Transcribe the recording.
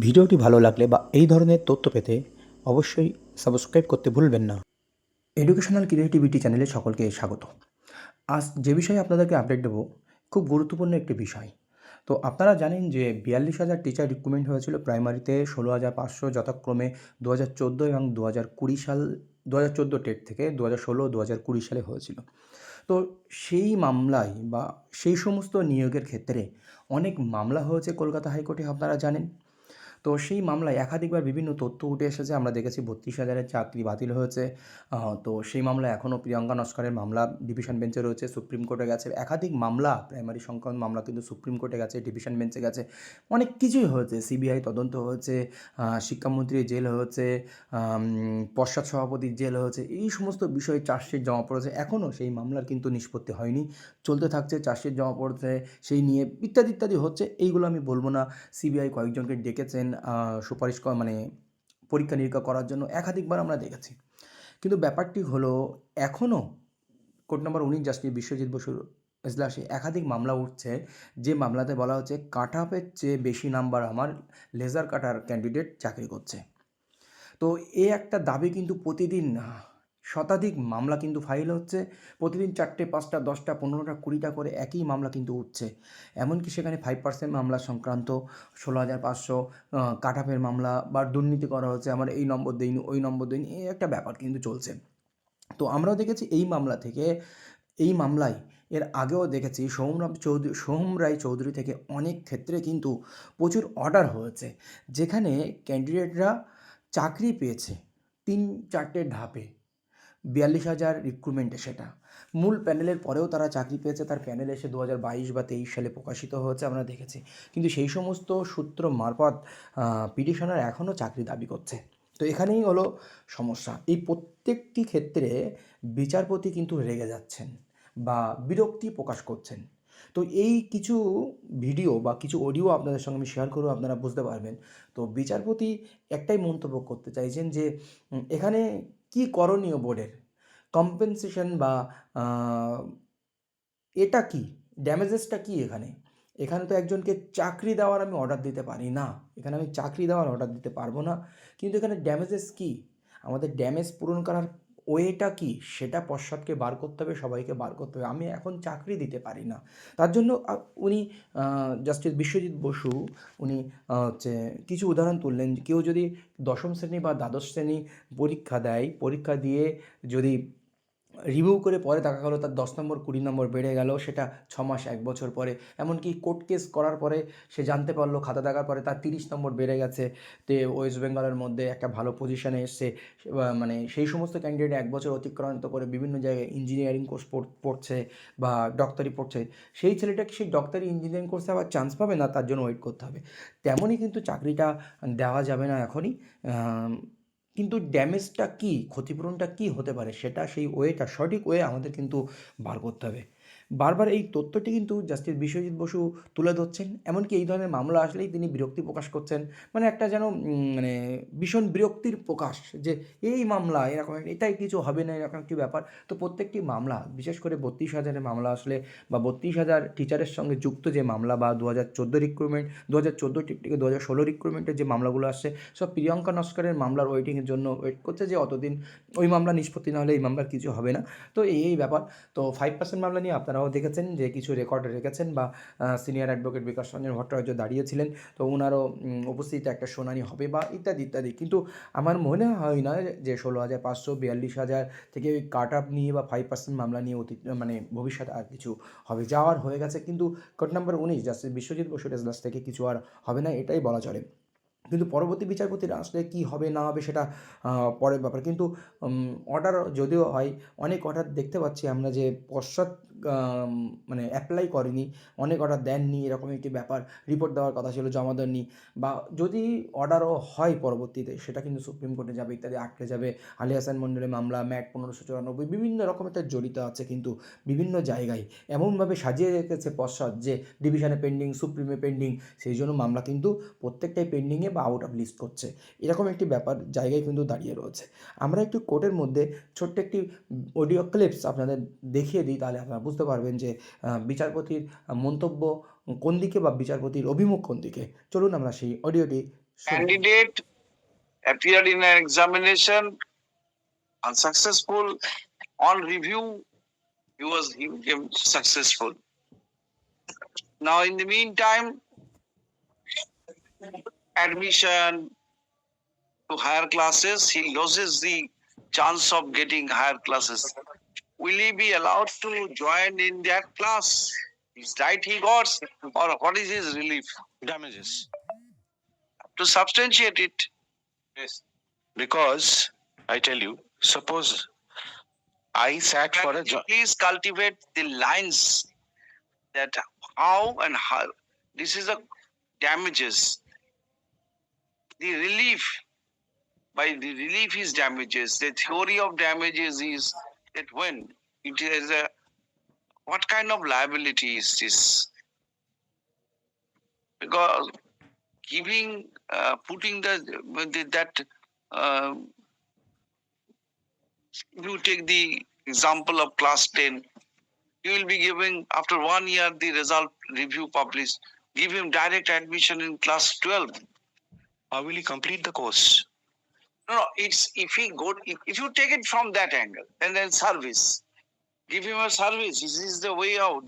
ভিডিওটি ভালো লাগলে বা এই ধরনের তথ্য পেতে অবশ্যই সাবস্ক্রাইব করতে ভুলবেন না। এডুকেশনাল ক্রিয়েটিভিটি চ্যানেলে সকলকে স্বাগত। আজ যে বিষয়ে আপনাদেরকে আপডেট দেবো খুব গুরুত্বপূর্ণ একটি বিষয়। তো আপনারা জানেন যে ৪২,০০০ টিচার রিক্রুটমেন্ট হয়েছিল প্রাইমারিতে, ১৬,৫০০ যথাক্রমে ২০১৪ এবং ২০২০ সাল, ২০১৪ টেট থেকে ২০১৬ ২০২০ সালে হয়েছিল। তো সেই মামলায় বা সেই সমস্ত নিয়োগের ক্ষেত্রে অনেক মামলা হয়েছে কলকাতা হাইকোর্টে, আপনারা জানেন। তো সেই মামলায় একাধিকবার বিভিন্ন তথ্য উঠে এসেছে। আমরা দেখেছি ৩২,০০০-এর চাকরি বাতিল হয়েছে। তো সেই মামলা এখনও প্রিয়াঙ্কা নস্করের মামলা ডিভিশন বেঞ্চে রয়েছে, সুপ্রিম কোর্টে গেছে। একাধিক মামলা, প্রাইমারি সংক্রান্ত মামলা কিন্তু সুপ্রিম কোর্টে গেছে, ডিভিশন বেঞ্চে গেছে। অনেক কিছুই হয়েছে। সিবিআই তদন্ত হয়েছে, শিক্ষামন্ত্রীর জেল হয়েছে, পর্ষদ সভাপতির জেল হয়েছে। এই সমস্ত বিষয়ে চার্জশিট জমা পড়েছে। এখনও সেই মামলার কিন্তু নিষ্পত্তি হয়নি, চলতে থাকছে। চার্জশিট জমা পড়েছে, সেই নিয়ে ইত্যাদি ইত্যাদি হচ্ছে। এইগুলো আমি বলবো না। সিবিআই কয়েকজনকে ডেকেছেন সুপারিশ মানে পরীক্ষা নিরীক্ষা করার জন্য, একাধিকবার আমরা দেখেছি। কিন্তু ব্যাপারটি হলো এখনও কোর্ট নম্বর ১৯ জাস্টিস বিশ্বজিৎ বসুর এজলাসে একাধিক মামলা উঠছে, যে মামলাতে বলা হচ্ছে কাট অফের চেয়ে বেশি নাম্বার আমার লেজার কাটার ক্যান্ডিডেট চাকরি করছে। তো এই একটা দাবি কিন্তু প্রতিদিন শতাধিক মামলা কিন্তু ফাইল হচ্ছে। প্রতিদিন ৪টে, ৫টা, 10টা, 15টা, 20টা করে একই মামলা কিন্তু উঠছে। এমনকি সেখানে 5% মামলা সংক্রান্ত, ১৬,৫০০ কাট অফের মামলা বা দুর্নীতি করা হচ্ছে, আমার এই নম্বর দেয়নি, ওই নম্বর দেয়নি, এই একটা ব্যাপার কিন্তু চলছে। তো আমরাও দেখেছি এই মামলা থেকে, এই মামলায় এর আগেও দেখেছি সোহম রায় চৌধুরী থেকে অনেক ক্ষেত্রে কিন্তু প্রচুর অর্ডার হয়েছে, যেখানে ক্যান্ডিডেটরা চাকরি পেয়েছে ৩-৪টে ধাপে। ৪২,০০০ রিক্রুটমেন্টে সেটা মূল প্যানেলের পরেও তারা চাকরি পেয়েছে। তার প্যানেল এসে ২০২২ বা ২৩ সালে প্রকাশিত হয়েছে, আমরা দেখেছি। কিন্তু সেই সমস্ত সূত্র মারফত পিটিশনার এখনও চাকরি দাবি করছে। তো এখানেই হলো সমস্যা। এই প্রত্যেকটি ক্ষেত্রে বিচারপতি কিন্তু রেগে যাচ্ছেন বা বিরক্তি প্রকাশ করছেন। তো এই কিছু ভিডিও বা কিছু অডিও আপনাদের সঙ্গে আমি শেয়ার করব, আপনারা বুঝতে পারবেন। তো বিচারপতি একটাই মন্তব্য করতে চাইছেন যে এখানে কী করণীয় বোর্ডের? কম্পেনসেশন বা এটা কী? ড্যামেজেসটা কী এখানে? এখানে তো একজনকে চাকরি দেওয়ার আমি অর্ডার দিতে পারি না। এখানে আমি চাকরি দেওয়ার অর্ডার দিতে পারবো না। কিন্তু এখানে ড্যামেজেস কী? আমাদের ড্যামেজ পূরণ করার ওয়েটা কী? সেটা পশ্চাৎকে বার করতে হবে, সবাইকে বার করতে হবে। আমি এখন চাকরি দিতে পারি না। তার জন্য উনি জাস্টিস বিশ্বজিৎ বসু উনি হচ্ছে কিছু উদাহরণ তুললেন। কেউ যদি ১০ম শ্রেণী বা দ্বাদশ শ্রেণী পরীক্ষা দেয়, পরীক্ষা দিয়ে যদি রিভিউ করে পরে দেখা গেলো তার ১০ নম্বর ২০ নম্বর বেড়ে গেল, সেটা ৬ মাস ১ বছর পরে। এমনকি কোর্ট কেস করার পরে সে জানতে পারলো, খাতা দেখার পরে তার ৩০ নম্বর বেড়ে গেছে। তে ওয়েস্ট বেঙ্গলের মধ্যে একটা ভালো পজিশনে এসছে। মানে সেই সমস্ত ক্যান্ডিডেট ১ বছর অতিক্রান্ত করে বিভিন্ন জায়গায় ইঞ্জিনিয়ারিং কোর্স পড়ছে বা ডক্টরি পড়ছে। সেই ছেলেটা কি সেই ডক্টরি ইঞ্জিনিয়ারিং কোর্সে আবার চান্স পাবে না? তার জন্য ওয়েট করতে হবে। তেমনই কিন্তু চাকরিটা দেওয়া যাবে না এখনই। কিন্তু ড্যামেজটা কী, ক্ষতিপূরণটা কী হতে পারে, সেটা সেই ওয়েটা, সঠিক ওয়ে আমাদের কিন্তু বার করতে হবে। বারবার এই তথ্যটি কিন্তু জাস্টিস বিশ্বজিৎ বসু তুলে ধরছেন। এমনকি এই ধরনের মামলা আসলেই তিনি বিরক্তি প্রকাশ করছেন। মানে একটা যেন মানে ভীষণ বিরক্তির প্রকাশ, যে এই মামলা এরকম এটাই কিছু হবে না, এরকম একটি ব্যাপার। তো প্রত্যেকটি মামলা, বিশেষ করে ৩২,০০০-এর মামলা আসলে বা ৩২,০০০ টিচারের সঙ্গে যুক্ত যে মামলা বা ২০১৪ রিক্রুটমেন্ট, ২০১৪ থেকে ২০১৬ রিক্রুটমেন্টের যে মামলাগুলো আসছে, সব প্রিয়াঙ্কা নস্করের মামলার ওয়েটিংয়ের জন্য ওয়েট করছে, যে অতদিন ওই মামলা নিষ্পত্তি না হলে এই মামলার কিছু হবে না। তো এই ব্যাপার। তো 5% মামলা নিয়ে আপনারাও দেখেছেন যে কিছু রেকর্ড রেখেছেন, বা সিনিয়র অ্যাডভোকেট বিকাশ রঞ্জন ভট্টাচার্য দাঁড়িয়েছিলেন। তো ওনারও উপস্থিতিতে একটা শুনানি হবে বা ইত্যাদি ইত্যাদি। কিন্তু আমার মনে হয় না যে ১৬,৫০০, ৪২,০০০ থেকে ওই কাট অফ নিয়ে বা 5% মামলা নিয়ে মানে ভবিষ্যতে আর কিছু হবে। যাওয়ার হয়ে গেছে। কিন্তু কোর্ট নম্বর ১৯ জাস্টিস বিশ্বজিৎ বসুর এজলাস থেকে কিছু আর হবে না, এটাই বলা চলে। কিন্তু পরবর্তী বিচারপতিরা আসলে কী হবে না হবে সেটা পরের ব্যাপার। কিন্তু অর্ডার যদিও হয়, অনেক অর্ডার দেখতে পাচ্ছি আমরা যে পশ্চাৎ মানে অ্যাপ্লাই করেনি, অনেক অর্ডার দেননি, এরকম একটি ব্যাপার। রিপোর্ট দেওয়ার কথা ছিল, জমা দেননি, বা যদি অর্ডারও হয় পরবর্তীতে সেটা কিন্তু সুপ্রিম কোর্টে যাবে, ইত্যাদি আটকে যাবে। আলী হাসান মণ্ডলের মামলা, ম্যাট ১৫৯৪, বিভিন্ন রকমের তার জড়িত আছে কিন্তু বিভিন্ন জায়গায়। এমনভাবে সাজিয়ে রেখেছে পশ্চাৎ যে ডিভিশনে পেন্ডিং, সুপ্রিমে পেন্ডিং, সেই জন্য মামলা কিন্তু প্রত্যেকটাই পেন্ডিংয়ে বা আউট অফ লিস্ট করছে। এরকম একটি ব্যাপার জায়গায় কিন্তু দাঁড়িয়ে রয়েছে। আমরা একটু কোর্টের মধ্যে ছোট্ট একটি অডিও ক্লিপস আপনাদের দেখিয়ে দিই, তাহলে আপনারা বুঝতে পারবেন যে বিচারপতির মন্তব্য কোন দিকে বা বিচারপতির অভিমুখ কোন দিকে। চলুন আমরা সেই অডিওটি শুনুন। Candidate appeared in an examination unsuccessful. On review, he became successful. Now, in the meantime, admission to higher classes, he loses the chance of getting higher classes. Will he be allowed to join in that class? Is right he got, or what is his relief? Damages. To substantiate it. Yes. Because I tell you, suppose I sat for a job. Please cultivate the lines that how and how. This is a damages. The relief. By the relief is damages. The theory of damages is that when it is a what kind of liability is this? Because giving, putting that you take the example of class 10, you will be giving after 1 year the result review published. Give him direct admission in class 12. How will he complete the course? No, it's if you take it from that angle and then service, give him a service. This is the way out.